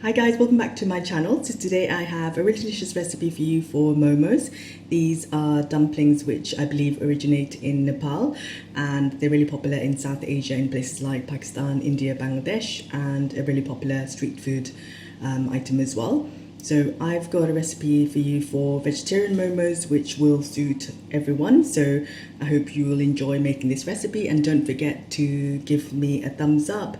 Hi guys, welcome back to my channel. So today I have a really delicious recipe for you for momos. These are dumplings which I believe originate in Nepal, and they're really popular in South Asia in places like Pakistan, India, Bangladesh, and a really popular street food item as well. So I've got a recipe for you for vegetarian momos which will suit everyone. So I hope you will enjoy making this recipe, and don't forget to give me a thumbs up,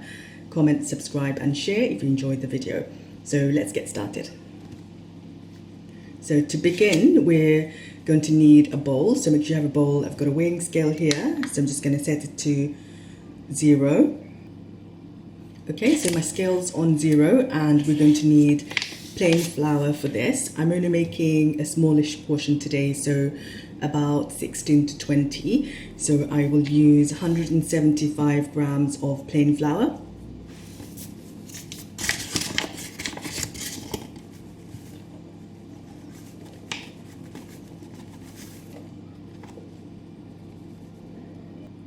comment, subscribe and share if you enjoyed the video. So let's get started. So to begin, we're going to need a bowl. So make sure you have a bowl. I've got a weighing scale here, so I'm just going to set it to 0. Okay, so my scale's on 0, and we're going to need plain flour for this. I'm only making a smallish portion today, so about 16 to 20. So I will use 175 grams of plain flour.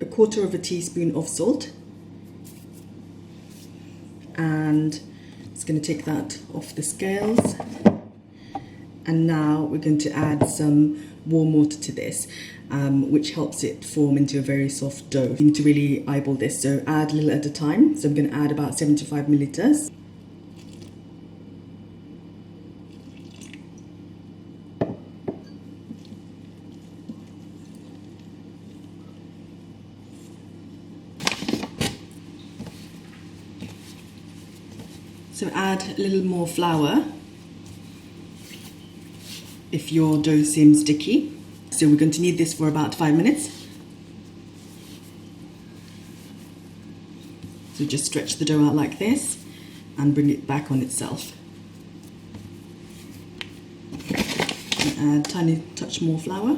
A quarter of a teaspoon of salt, and it's going to take that off the scales. And now we're going to add some warm water to this, which helps it form into a very soft dough. You need to really eyeball this, so add a little at a time. So I'm going to add about 75 milliliters. So add a little more flour if your dough seems sticky. So we're going to need this for about 5 minutes. So just stretch the dough out like this and bring it back on itself. And add a tiny touch more flour.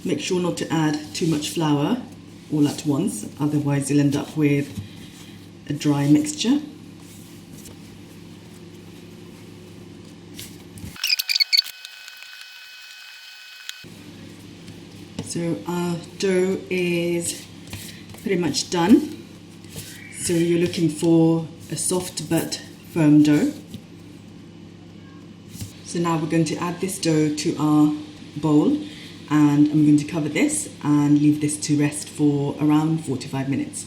Make sure not to add too much flour all at once, otherwise you'll end up with a dry mixture. So our dough is pretty much done. So you're looking for a soft but firm dough. So now we're going to add this dough to our bowl, and I'm going to cover this and leave this to rest for around 45 minutes.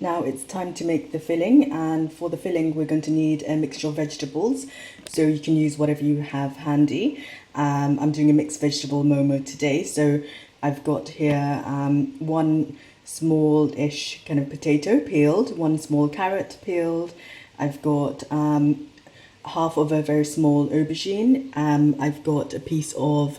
Now it's time to make the filling, and for the filling we're going to need a mixture of vegetables, so you can use whatever you have handy. I'm doing a mixed vegetable momo today, so I've got here one small-ish kind of potato peeled, one small carrot peeled, I've got half of a very small aubergine, I've got a piece of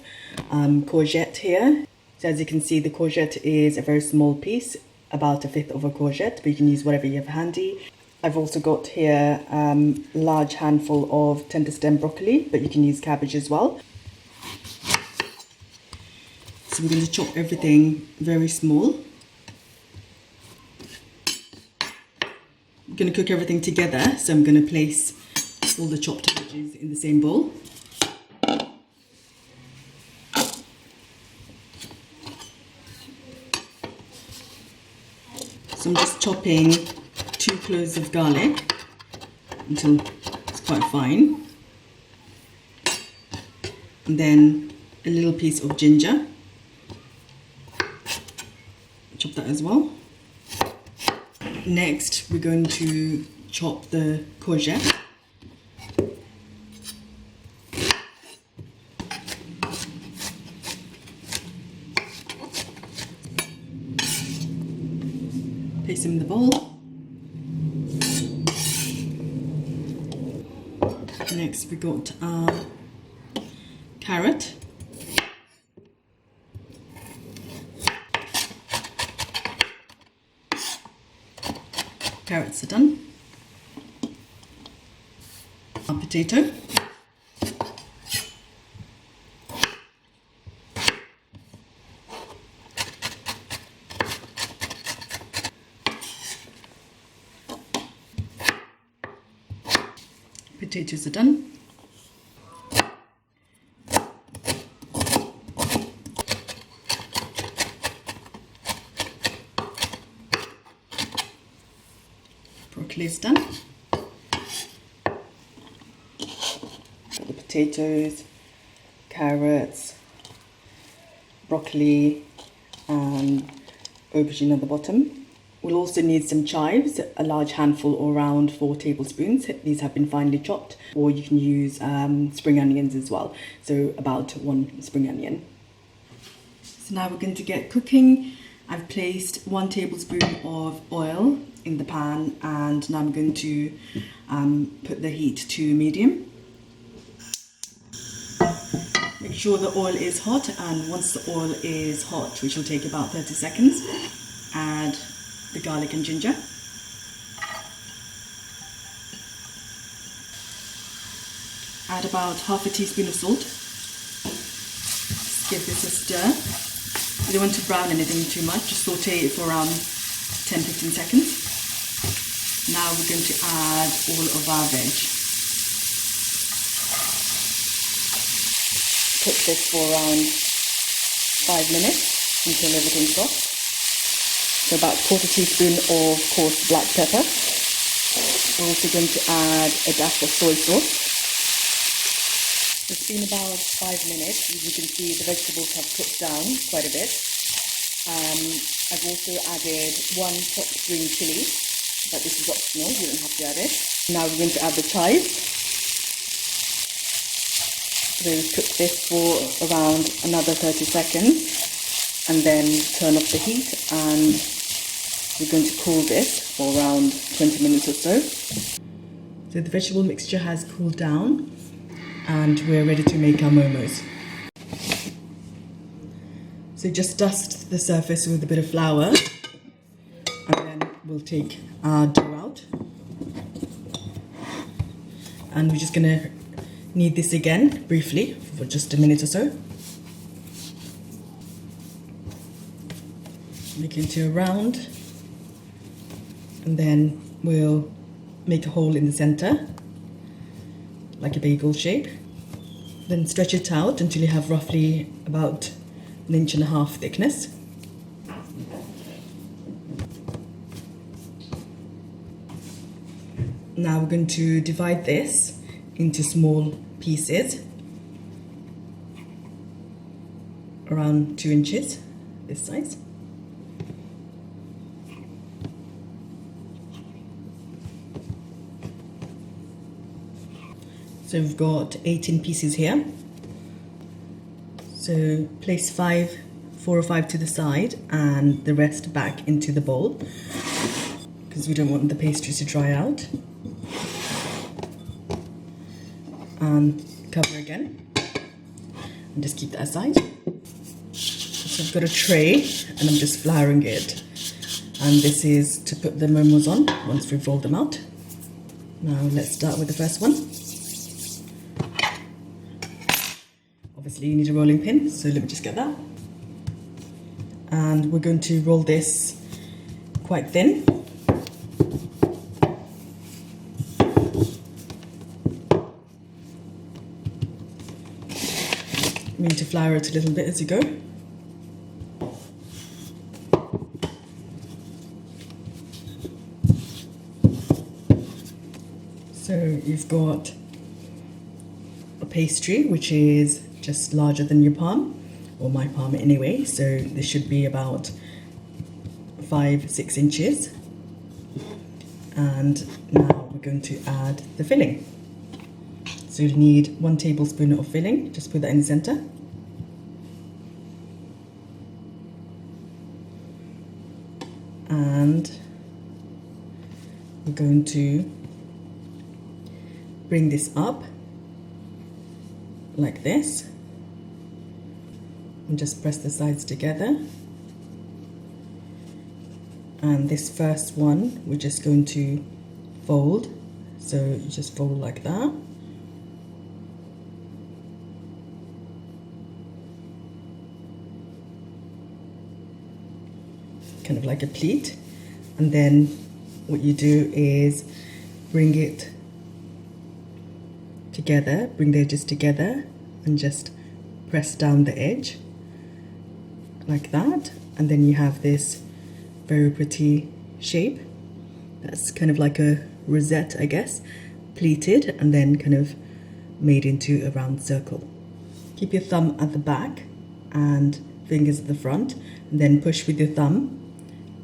courgette here. So as you can see, the courgette is a very small piece, about 1/5 of a courgette, but you can use whatever you have handy. I've also got here a large handful of tender stem broccoli, but you can use cabbage as well. So we're going to chop everything very small. I'm going to cook everything together, so I'm going to place all the chopped veggies in the same bowl. So I'm just chopping 2 cloves of garlic until it's quite fine. And then a little piece of ginger. Chop that as well. Next, we're going to chop the courgette. Place them in the bowl. Next we got our carrot. Carrots are done. Our potato. Potatoes are done. Broccoli is done. potatoes, carrots, broccoli and aubergine at the bottom. We'll also need some chives, a large handful or around 4 tablespoons. These have been finely chopped, or you can use spring onions as well, so about 1 spring onion. So now we're going to get cooking. I've placed 1 tablespoon of oil in the pan, and now I'm going to put the heat to medium. Make sure the oil is hot, and once the oil is hot, which will take about 30 seconds, add the garlic and ginger. Add about half a teaspoon of salt. Just give this a stir. You don't want to brown anything too much, just saute it for around 10-15 seconds. Now we're going to add all of our veg. Cook this for around 5 minutes until everything's soft. So about 1/4 teaspoon of coarse black pepper. We're also going to add a dash of soy sauce. It's been about 5 minutes. As you can see, the vegetables have cooked down quite a bit. I've also added 1 chopped green chilli, but this is optional, you don't have to add it. Now we're going to add the chives. We'll cook this for around another 30 seconds and then turn off the heat, and we're going to cool this for around 20 minutes or so. So the vegetable mixture has cooled down and we're ready to make our momos. So just dust the surface with a bit of flour, and then we'll take our dough out. And we're just going to knead this again briefly for just a minute or so. Make it into a round, and then we'll make a hole in the center, like a bagel shape. Then stretch it out until you have roughly about 1.5 inches thickness. Now we're going to divide this into small pieces, around 2 inches, this size. So we've got 18 pieces here. So place 4 or 5 to the side and the rest back into the bowl, because we don't want the pastry to dry out. And cover again and just keep that aside. So I've got a tray and I'm just flouring it, and this is to put the momos on once we've rolled them out. Now let's start with the first one. Obviously you need a rolling pin, so let me just get that. And we're going to roll this quite thin. You need to flour it a little bit as you go. So you've got a pastry which is just larger than your palm, or my palm anyway, so this should be about 5-6 inches. And now we're going to add the filling. So you'll need 1 tablespoon of filling, just put that in the center. And we're going to bring this up like this and just press the sides together. And this first one we're just going to fold, so you just fold like that. Kind of like a pleat, and then what you do is bring it together, bring the edges together and just press down the edge like that, and then you have this very pretty shape that's kind of like a rosette, I guess, pleated, and then kind of made into a round circle. Keep your thumb at the back and fingers at the front, and then push with your thumb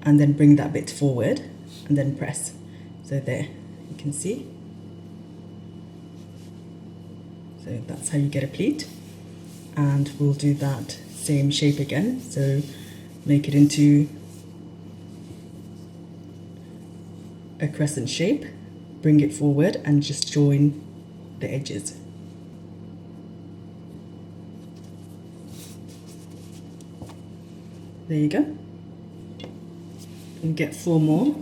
and then bring that bit forward and then press. So there, you can see. So that's how you get a pleat. And we'll do that same shape again. So make it into a crescent shape, bring it forward and just join the edges. There you go. And get 4 more,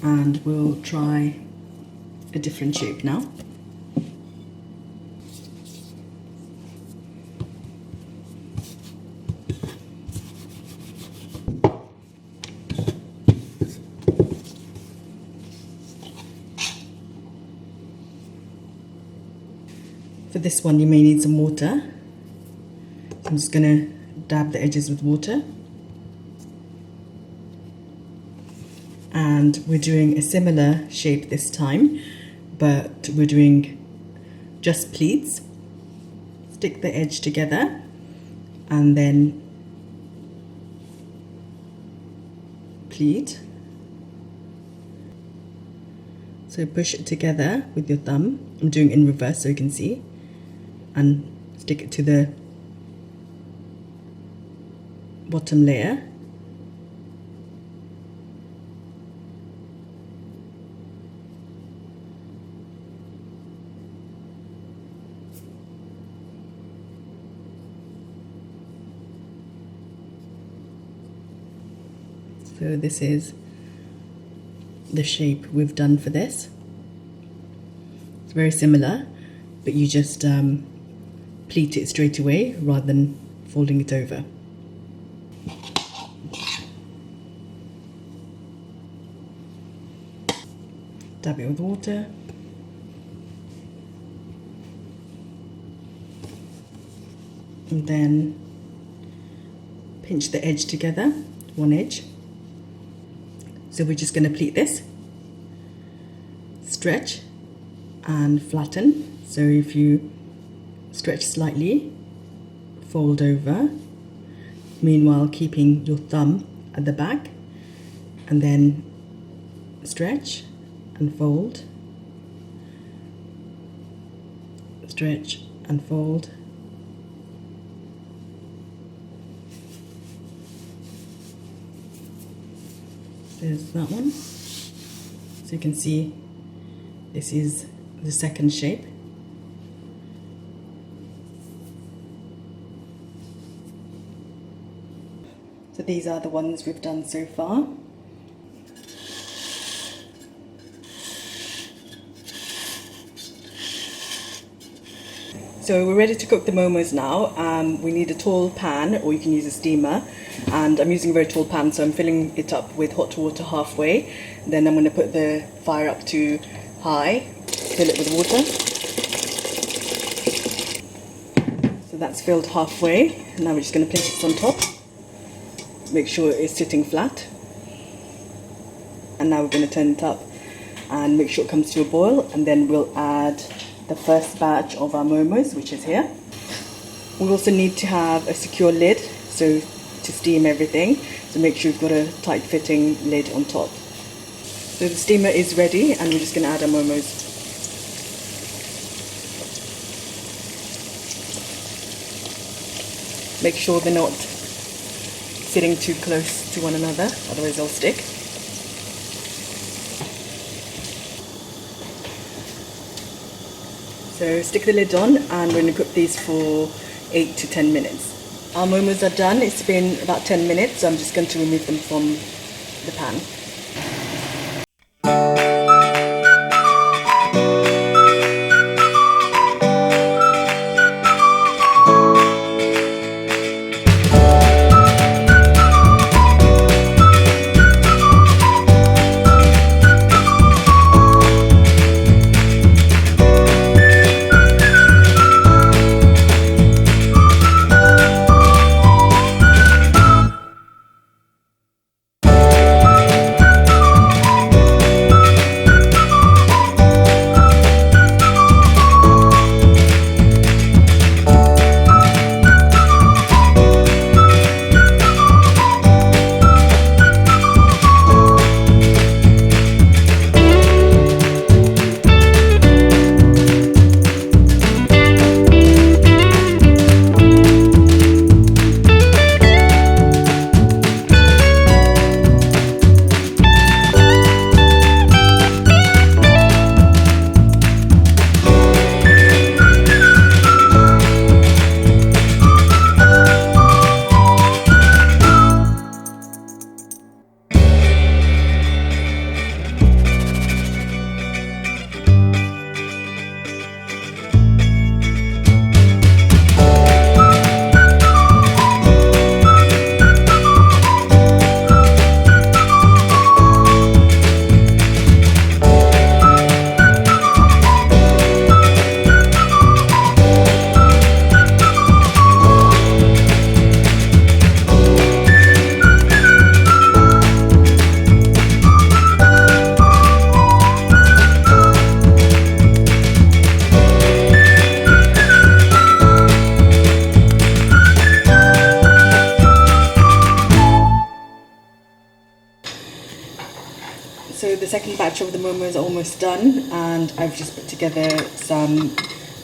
and we'll try a different shape now. For this one you may need some water. So I'm just going to dab the edges with water. And we're doing a similar shape this time, but we're doing just pleats. Stick the edge together and then pleat. So push it together with your thumb. I'm doing it in reverse so you can see. And stick it to the bottom layer. So this is the shape we've done for this. It's very similar, but you just pleat it straight away rather than folding it over. Dab it with water. And then pinch the edge together, one edge. So we're just going to pleat this, stretch and flatten. So if you stretch slightly, fold over, meanwhile keeping your thumb at the back, and then stretch and fold, stretch and fold. There's that one. So you can see this is the second shape. So these are the ones we've done so far. So we're ready to cook the momos now. We need a tall pan, or you can use a steamer. And I'm using a very tall pan, so I'm filling it up with hot water halfway. Then I'm going to put the fire up to high, fill it with water. So that's filled halfway. Now we're just going to place it on top. Make sure it's sitting flat. And now we're going to turn it up and make sure it comes to a boil, and then we'll add the first batch of our momos, which is here. We also need to have a secure lid, so to steam everything, so make sure you've got a tight fitting lid on top. So the steamer is ready, and we're just going to add our momos. Make sure they're not sitting too close to one another, otherwise they'll stick. So stick the lid on, and we're going to cook these for 8 to 10 minutes. Our momos are done. It's been about 10 minutes, so I'm just going to remove them from the pan. second batch of the momos are almost done, and I've just put together some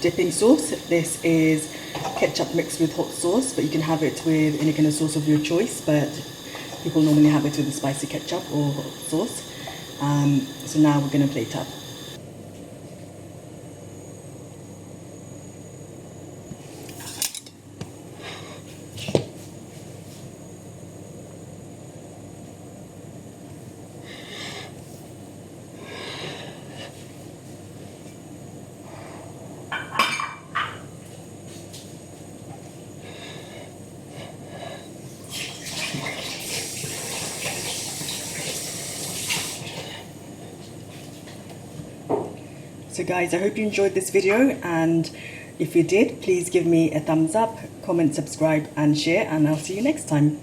dipping sauce. This is ketchup mixed with hot sauce, but you can have it with any kind of sauce of your choice, but people normally have it with the spicy ketchup or hot sauce. So now we're going to plate up. So guys, I hope you enjoyed this video, and if you did, please give me a thumbs up, comment, subscribe and share, and I'll see you next time.